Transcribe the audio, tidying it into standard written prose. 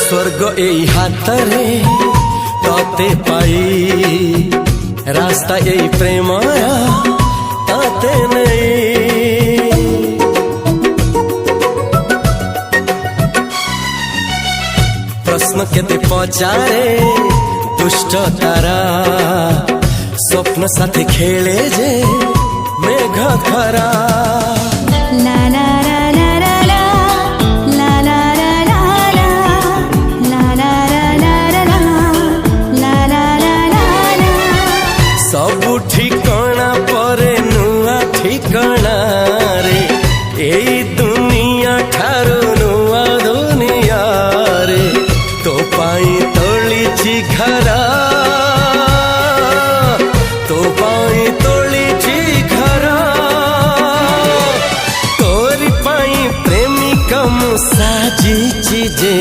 स्वर्ग एई हातरे तते पाई रास्ता एई प्रेमया ताते नहीं। प्रश्न केते पचारे दुष्ट तारा स्वप्न साथी खेले जे मेघ खरा। ला ला ला ला ला ला ला ला ला ला ला ला ला ला। सब ठिकाना परे नुआ ठिकाना रे एई दुनिया ठारू नुआ दुनिया रे। तो पाई तोलिची घरा तो पाई तोलिची घरा तोरी पाई प्रेमिका मु साजिची जे।